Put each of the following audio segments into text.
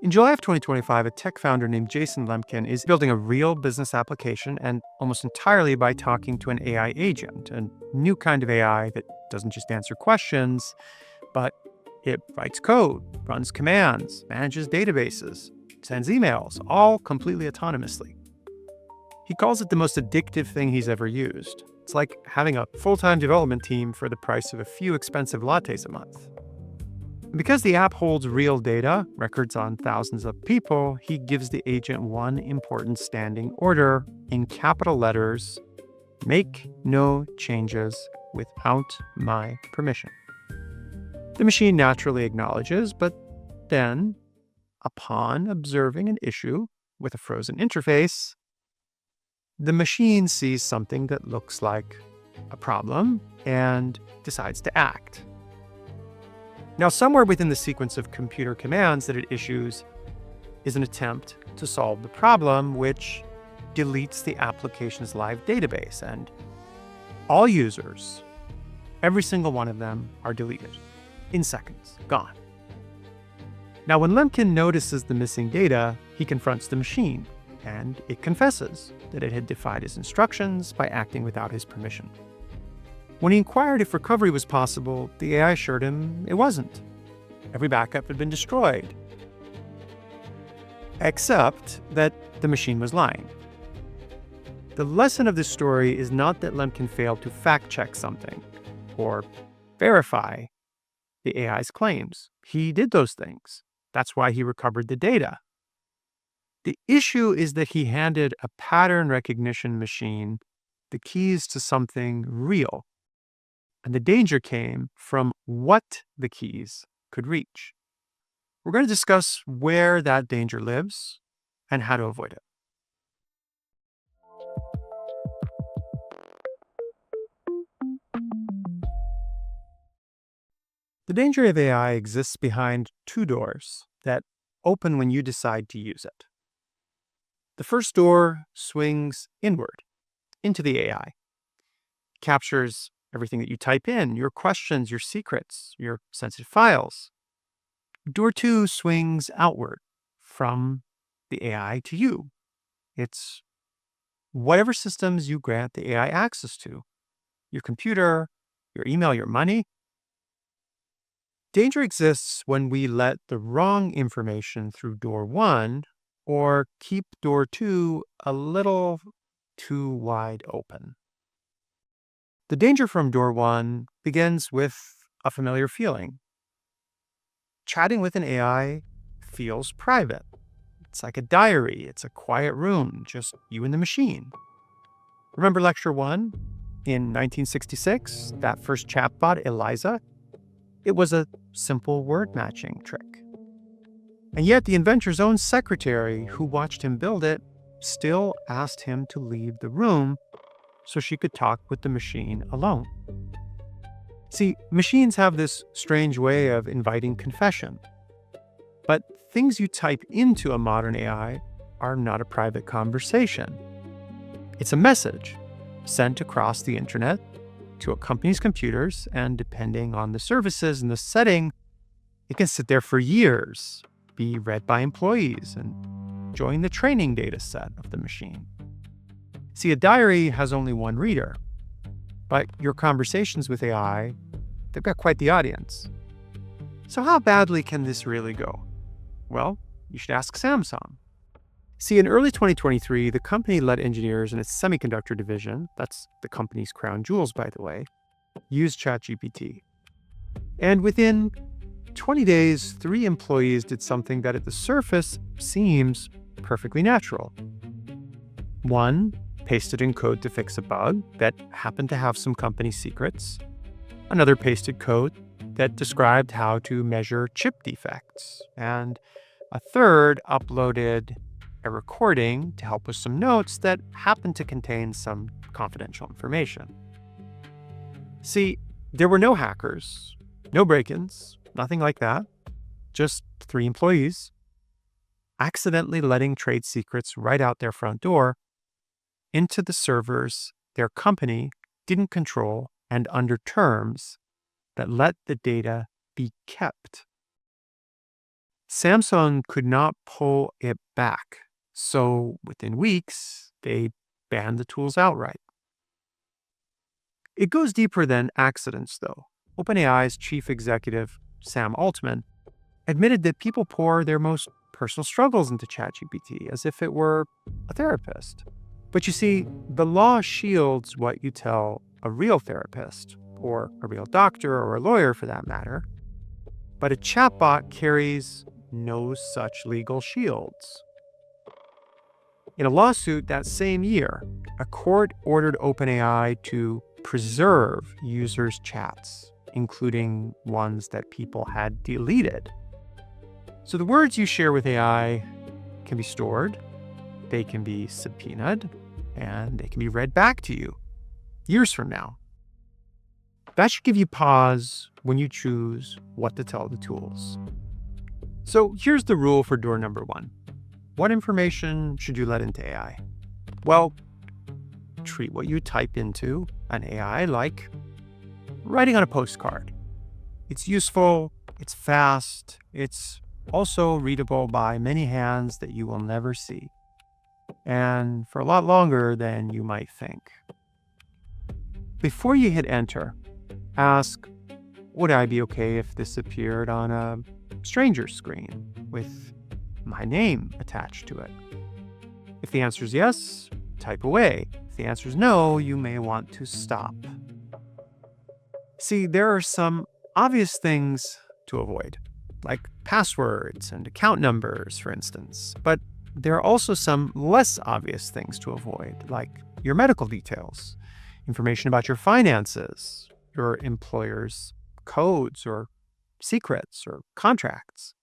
In July of 2025, a tech founder named Jason Lemkin is building a real business application and almost entirely by talking to an AI agent, a new kind of AI that doesn't just answer questions, but it writes code, runs commands, manages databases, sends emails, all completely autonomously. He calls it the most addictive thing he's ever used. It's like having a full-time development team for the price of a few expensive lattes a month. And because the app holds real data, records on thousands of people, he gives the agent one important standing order in capital letters: make no changes without my permission. The machine naturally acknowledges, but then, upon observing an issue with a frozen interface, the machine sees something that looks like a problem and decides to act. Now, somewhere within the sequence of computer commands that it issues is an attempt to solve the problem, which deletes the application's live database, and all users, every single one of them, are deleted in seconds, gone. Now, when Lemkin notices the missing data, he confronts the machine, and it confesses that it had defied his instructions by acting without his permission. When he inquired if recovery was possible, the AI assured him it wasn't. Every backup had been destroyed. Except that the machine was lying. The lesson of this story is not that Lemkin failed to fact-check something or verify the AI's claims. He did those things. That's why he recovered the data. The issue is that he handed a pattern recognition machine the keys to something real. And the danger came from what the keys could reach. We're going to discuss where that danger lives and how to avoid it. The danger of AI exists behind two doors that open when you decide to use it. The first door swings inward into the AI, captures everything that you type in, your questions, your secrets, your sensitive files. Door two swings outward from the AI to you. It's whatever systems you grant the AI access to, your computer, your email, your money. Danger exists when we let the wrong information through door one or keep door two a little too wide open. The danger from door one begins with a familiar feeling. Chatting with an AI feels private. It's like a diary. It's a quiet room, just you and the machine. Remember lecture one in 1966? That first chatbot, Eliza? It was a simple word matching trick. And yet the inventor's own secretary, who watched him build it, still asked him to leave the room so she could talk with the machine alone. See, machines have this strange way of inviting confession. But things you type into a modern AI are not a private conversation. It's a message sent across the internet to a company's computers, and depending on the services and the setting, it can sit there for years, be read by employees, and join the training data set of the machine. See, a diary has only one reader, but your conversations with AI, they've got quite the audience. So how badly can this really go? Well, you should ask Samsung. See, in early 2023, the company let engineers in its semiconductor division, that's the company's crown jewels, by the way, use ChatGPT. And within 20 days, 3 employees did something that at the surface seems perfectly natural. One pasted in code to fix a bug that happened to have some company secrets. Another pasted code that described how to measure chip defects. And a third uploaded a recording to help with some notes that happened to contain some confidential information. See, there were no hackers, no break-ins, nothing like that. Just 3 employees accidentally letting trade secrets right out their front door into the servers their company didn't control and under terms that let the data be kept. Samsung could not pull it back. So within weeks, they banned the tools outright. It goes deeper than accidents, though. OpenAI's chief executive, Sam Altman, admitted that people pour their most personal struggles into ChatGPT as if it were a therapist. But you see, the law shields what you tell a real therapist, or a real doctor, or a lawyer for that matter. But a chatbot carries no such legal shields. In a lawsuit that same year, a court ordered OpenAI to preserve users' chats, including ones that people had deleted. So the words you share with AI can be stored, they can be subpoenaed, and they can be read back to you years from now. That should give you pause when you choose what to tell the tools. So here's the rule for door number 1. What information should you let into AI? Well, treat what you type into an AI like writing on a postcard. It's useful, it's fast, it's also readable by many hands that you will never see, and for a lot longer than you might think. Before you hit enter, ask, would I be okay if this appeared on a stranger's screen with my name attached to it? If the answer is yes, type away. If the answer is no, you may want to stop. See, there are some obvious things to avoid, like passwords and account numbers, for instance. But there are also some less obvious things to avoid, like your medical details, information about your finances, your employer's codes or secrets or contracts.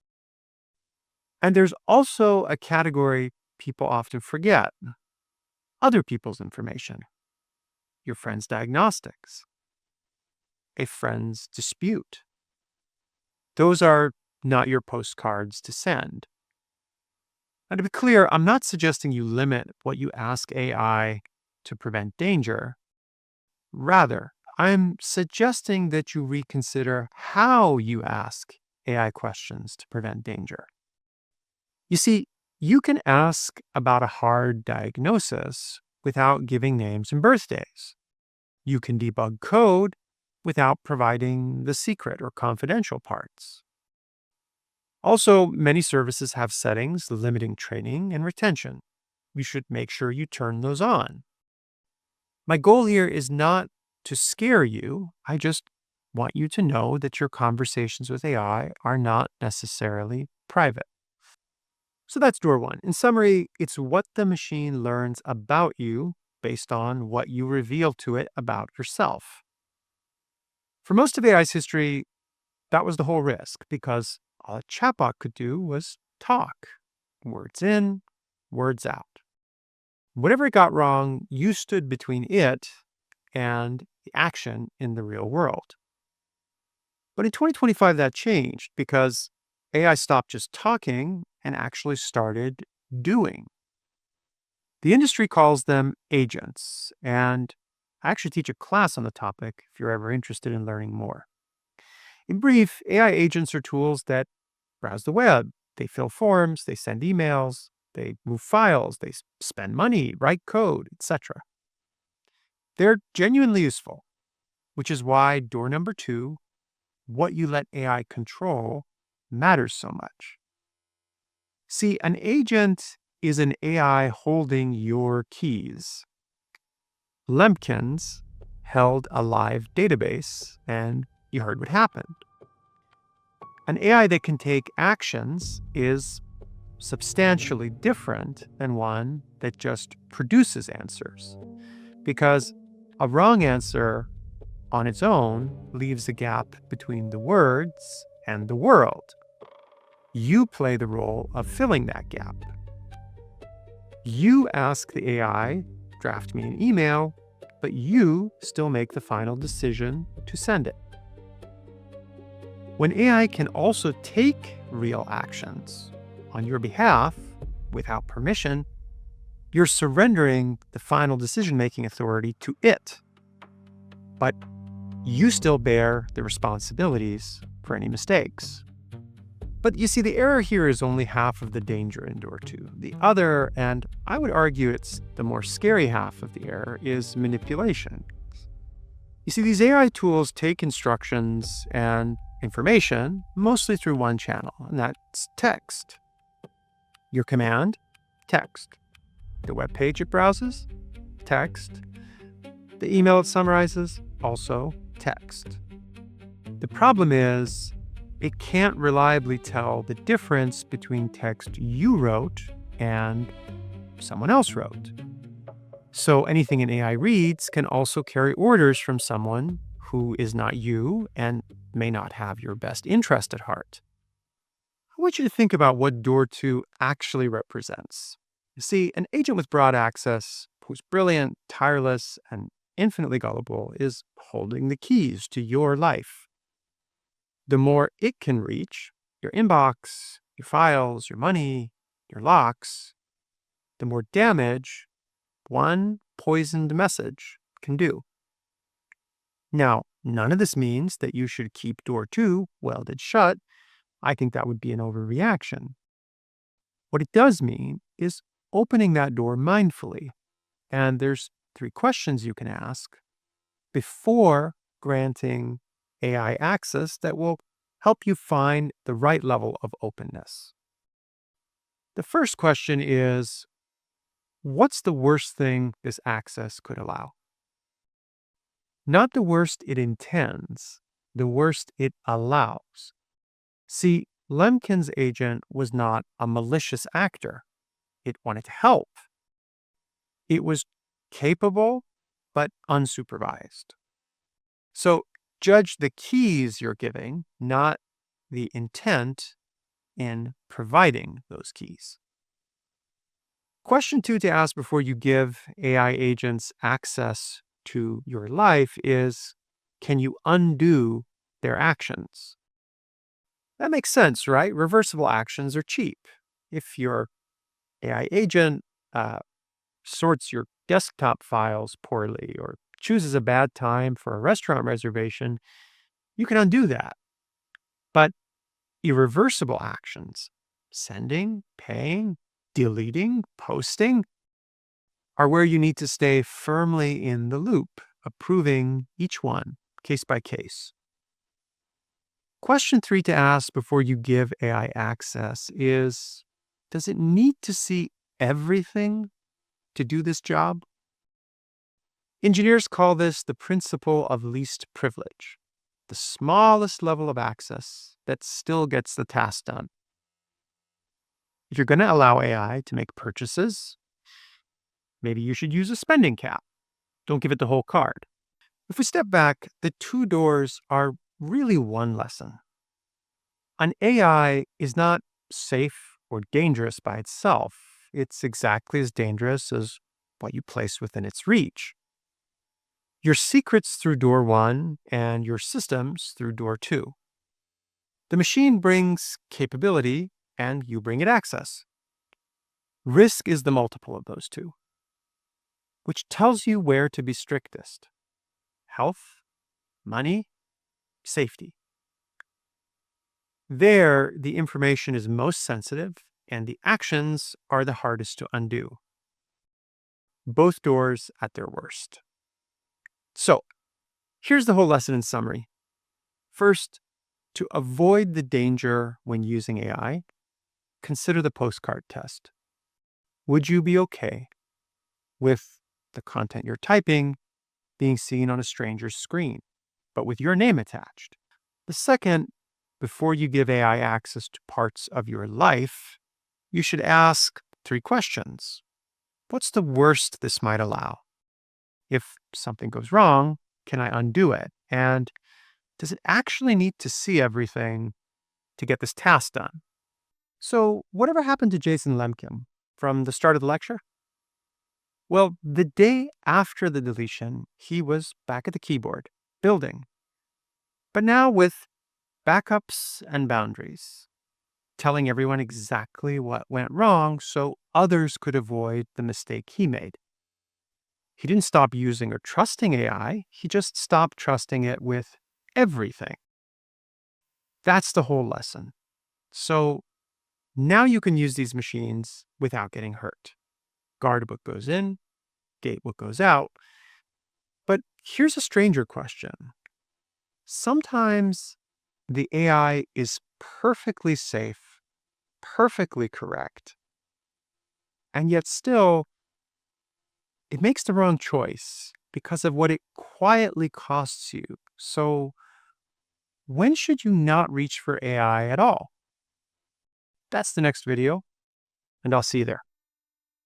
And there's also a category people often forget: other people's information, your friend's diagnostics, a friend's dispute. Those are not your postcards to send. Now, to be clear, I'm not suggesting you limit what you ask AI to prevent danger. Rather, I'm suggesting that you reconsider how you ask AI questions to prevent danger. You see, you can ask about a hard diagnosis without giving names and birthdays. You can debug code without providing the secret or confidential parts. Also, many services have settings limiting training and retention. You should make sure you turn those on. My goal here is not to scare you. I just want you to know that your conversations with AI are not necessarily private. So that's door 1. In summary, it's what the machine learns about you based on what you reveal to it about yourself. For most of AI's history, that was the whole risk, because all a chatbot could do was talk. Words in, words out. Whatever it got wrong, you stood between it and the action in the real world. But in 2025, that changed because AI stopped just talking and actually started doing. The industry calls them agents, and I actually teach a class on the topic if you're ever interested in learning more. In brief, AI agents are tools that browse the web, they fill forms, they send emails, they move files, they spend money, write code, etc. They're genuinely useful, which is why door number 2, what you let AI control, matters so much. See, an agent is an AI holding your keys. Lemkins held a live database, and you heard what happened. An AI that can take actions is substantially different than one that just produces answers, because a wrong answer on its own leaves a gap between the words and the world. You play the role of filling that gap. You ask the AI, draft me an email, but you still make the final decision to send it. When AI can also take real actions on your behalf without permission, you're surrendering the final decision-making authority to it. But you still bear the responsibilities for any mistakes. But you see, the error here is only half of the danger in door 2. The other, and I would argue it's the more scary half of the error, is manipulation. You see, these AI tools take instructions and information mostly through one channel, and that's text. Your command, text. The web page it browses, text. The email it summarizes, also text. The problem is, it can't reliably tell the difference between text you wrote and someone else wrote. So anything an AI reads can also carry orders from someone who is not you and may not have your best interest at heart. I want you to think about what door 2 actually represents. You see, an agent with broad access, who's brilliant, tireless, and infinitely gullible, is holding the keys to your life. The more it can reach, your inbox, your files, your money, your locks, the more damage one poisoned message can do. Now, none of this means that you should keep door 2 welded shut. I think that would be an overreaction. What it does mean is opening that door mindfully. And there's 3 questions you can ask before granting AI access that will help you find the right level of openness. The first question is, what's the worst thing this access could allow? Not the worst it intends, the worst it allows. See, Lemkin's agent was not a malicious actor. It wanted to help. It was capable, but unsupervised. So judge the keys you're giving, not the intent in providing those keys. Question 2 to ask before you give AI agents access to your life is, can you undo their actions? That makes sense, right? Reversible actions are cheap. If your AI agent sorts your desktop files poorly or chooses a bad time for a restaurant reservation, you can undo that. But irreversible actions, sending, paying, deleting, posting, are where you need to stay firmly in the loop, approving each one, case by case. Question 3 to ask before you give AI access is, does it need to see everything to do this job? Engineers call this the principle of least privilege, the smallest level of access that still gets the task done. If you're going to allow AI to make purchases, maybe you should use a spending cap. Don't give it the whole card. If we step back, the 2 doors are really one lesson. An AI is not safe or dangerous by itself. It's exactly as dangerous as what you place within its reach. Your secrets through door 1 and your systems through door 2. The machine brings capability and you bring it access. Risk is the multiple of those 2, which tells you where to be strictest: health, money, safety. There, the information is most sensitive and the actions are the hardest to undo. Both doors at their worst. So, here's the whole lesson in summary. First, to avoid the danger when using AI, consider the postcard test. Would you be okay with the content you're typing being seen on a stranger's screen, but with your name attached? The second, before you give AI access to parts of your life, you should ask 3 questions. What's the worst this might allow? If something goes wrong, can I undo it? And does it actually need to see everything to get this task done? So, whatever happened to Jason Lemkin from the start of the lecture? Well, the day after the deletion, he was back at the keyboard, building. But now with backups and boundaries, telling everyone exactly what went wrong so others could avoid the mistake he made. He didn't stop using or trusting AI, he just stopped trusting it with everything. That's the whole lesson. So now you can use these machines without getting hurt. Guard what goes in, gate what goes out. But here's a stranger question. Sometimes the AI is perfectly safe, perfectly correct, and yet still it makes the wrong choice because of what it quietly costs you. So when should you not reach for AI at all? That's the next video, and I'll see you there.